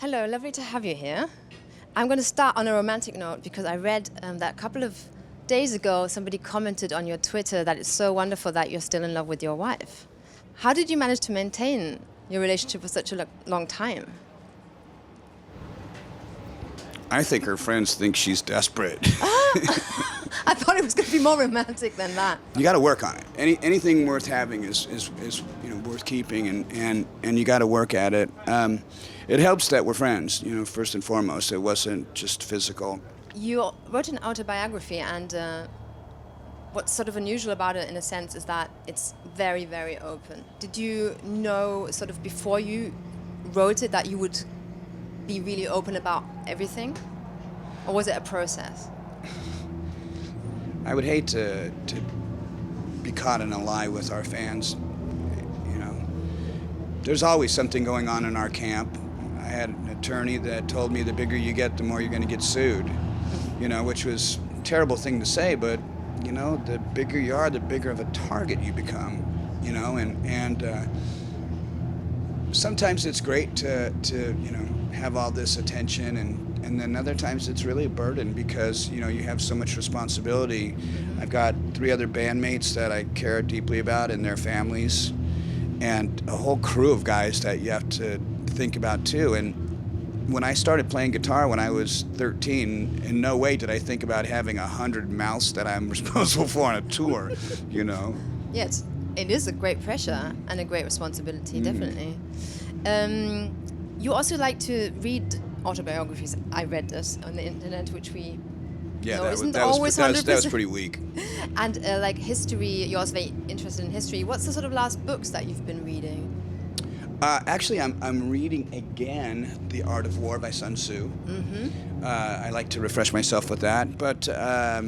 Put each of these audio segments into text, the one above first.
Hello, lovely to have you here. I'm going to start on a romantic note because I read that a couple of days ago somebody commented on your Twitter that it's so wonderful that you're still in love with your wife. How did you manage to maintain your relationship for such a long time? I think her friends think she's desperate. I thought it was going to be more romantic than that. You got to work on it. Anything worth having is worth keeping, and you got to work at it. It helps that we're friends, first and foremost. It wasn't just physical. You wrote an autobiography, and what's sort of unusual about it, in a sense, is that it's very, very open. Did you know, sort of before you wrote it, that you would be really open about everything? Or was it a process? I would hate to be caught in a lie with our fans. There's always something going on in our camp. I had an attorney that told me the bigger you get, the more you're going to get sued, which was a terrible thing to say, but, the bigger you are, the bigger of a target you become, and sometimes it's great to have all this attention, and then other times it's really a burden because, you have so much responsibility. I've got 3 other bandmates that I care deeply about and their families, and a whole crew of guys that you have to think about too. And when I started playing guitar when I was 13, in no way did I think about having 100 mouths that I'm responsible for on a tour, Yes, it is a great pressure and a great responsibility, definitely. You also like to read autobiographies. I read this on the internet, which we know isn't always 100%. That was pretty weak. And like history, you're also very interested in history. What's the sort of last books that you've been reading? Actually, I'm reading again The Art of War by Sun Tzu. Mm-hmm. I like to refresh myself with that. But, I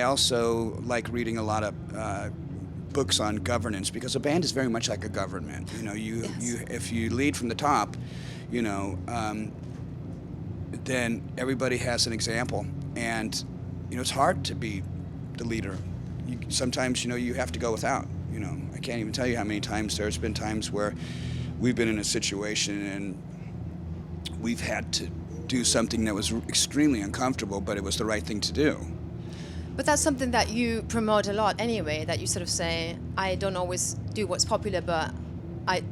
also like reading a lot of books on governance because a band is very much like a government. If you lead from the top, then everybody has an example. And, it's hard to be the leader. Sometimes, you have to go without. I can't even tell you how many times there's been times where we've been in a situation and we've had to do something that was extremely uncomfortable, but it was the right thing to do. But that's something that you promote a lot anyway, that you sort of say, I don't always do what's popular, but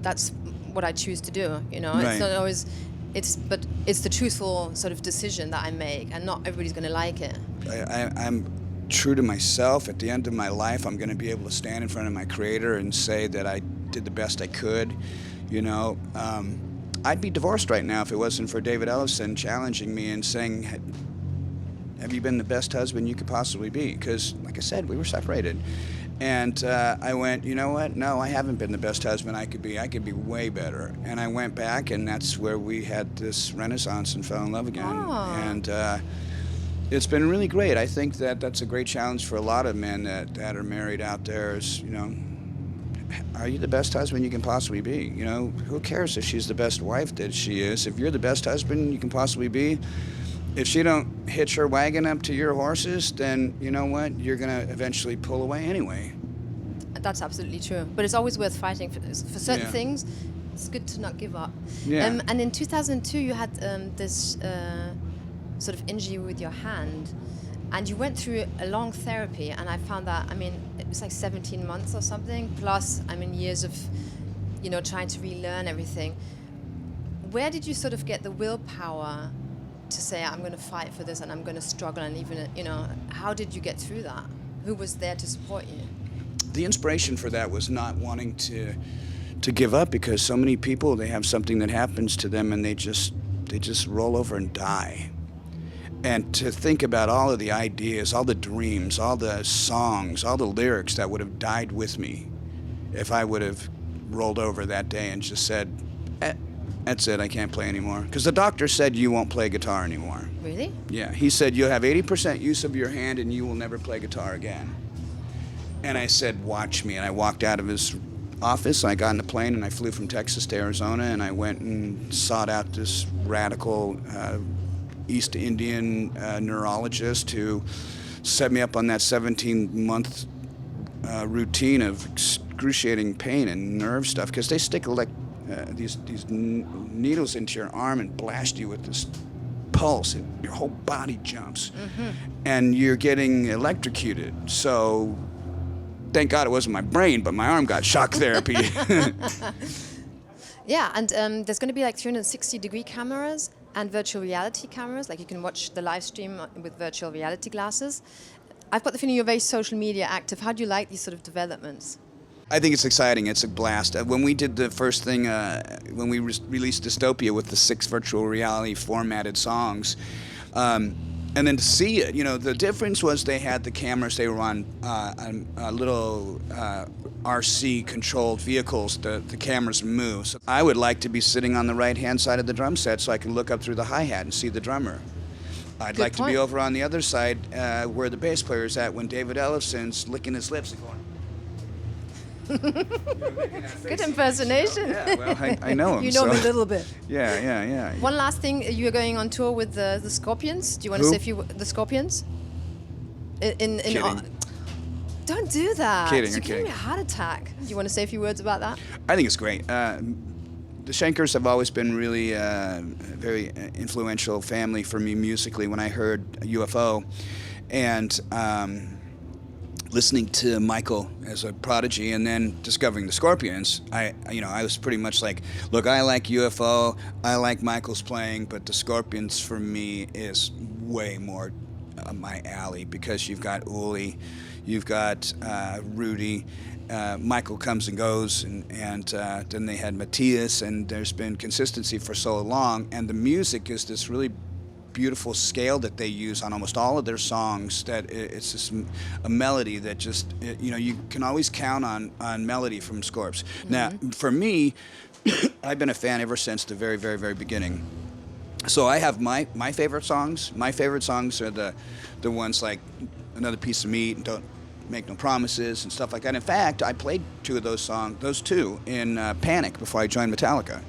that's what I choose to do, Right. It's not always, but it's the truthful sort of decision that I make, and not everybody's going to like it. I'm true to myself. At the end of my life, I'm going to be able to stand in front of my creator and say that I did the best I could. I'd be divorced right now if it wasn't for David Ellison challenging me and saying, have you been the best husband you could possibly be? Because, like I said, we were separated. And I went, you know what? No, I haven't been the best husband I could be. I could be way better. And I went back, and that's where we had this renaissance and fell in love again. Oh. And it's been really great. I think that that's a great challenge for a lot of men that are married out there is, are you the best husband you can possibly be? Who cares if she's the best wife that she is? If you're the best husband you can possibly be, if she don't hitch her wagon up to your horses, then you know what? You're going to eventually pull away anyway. That's absolutely true. But it's always worth fighting for certain things. It's good to not give up. Yeah. And in 2002, you had this sort of injury with your hand, and you went through a long therapy, and I found that, it was like 17 months or something, plus, years of, trying to relearn everything. Where did you sort of get the willpower to say, I'm going to fight for this and I'm going to struggle, and even, how did you get through that? Who was there to support you? The inspiration for that was not wanting to give up, because so many people, they have something that happens to them and they just roll over and die. And to think about all of the ideas, all the dreams, all the songs, all the lyrics that would have died with me if I would have rolled over that day and just said, that's it, I can't play anymore. Because the doctor said you won't play guitar anymore. Really? Yeah, he said you'll have 80% use of your hand and you will never play guitar again. And I said, watch me. And I walked out of his office, and I got on the plane, and I flew from Texas to Arizona, and I went and sought out this radical East Indian neurologist who set me up on that 17-month routine of excruciating pain and nerve stuff, because they stick needles into your arm and blast you with this pulse, and your whole body jumps, and you're getting electrocuted. So thank God it wasn't my brain, but my arm got shock therapy. Yeah, and there's going to be like 360-degree cameras and virtual reality cameras. Like you can watch the live stream with virtual reality glasses. I've got the feeling you're very social media active. How do you like these sort of developments? I think it's exciting. It's a blast. When we did the first thing, when we released Dystopia with the 6 virtual reality formatted songs, and then to see it, the difference was they had the cameras. They were on little RC-controlled vehicles. The cameras move. So I would like to be sitting on the right-hand side of the drum set so I can look up through the hi-hat and see the drummer. I'd like to be over on the other side where the bass player is at when David Ellison's licking his lips and going. Good impersonation. Yeah, well, I know him. You know him a little bit. Yeah. One last thing, you're going on tour with the Scorpions. Do you want to say a few? The Scorpions? Kidding. Don't do that. Kidding, You're I'm giving kidding. me a heart attack. Do you want to say a few words about that? I think it's great. The Shankers have always been really very influential family for me musically. When I heard UFO, and listening to Michael as a prodigy, and then discovering the Scorpions, I was pretty much like, look, I like UFO, I like Michael's playing, but the Scorpions for me is way more my alley, because you've got Uli, you've got Rudy, Michael comes and goes, and then they had Matthias, and there's been consistency for so long, and the music is this really beautiful scale that they use on almost all of their songs, that it's just a melody that just, you can always count on melody from Scorps. Now, for me, I've been a fan ever since the very, very, very beginning. So I have my favorite songs. My favorite songs are the ones like Another Piece of Meat and Don't Make No Promises and stuff like that. In fact, I played 2 of those 2 in Panic before I joined Metallica.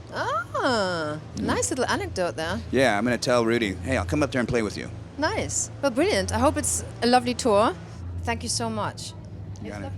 Ah, nice little anecdote there. Yeah, I'm going to tell Rudy, hey, I'll come up there and play with you. Nice. Well, brilliant. I hope it's a lovely tour. Thank you so much. You got it.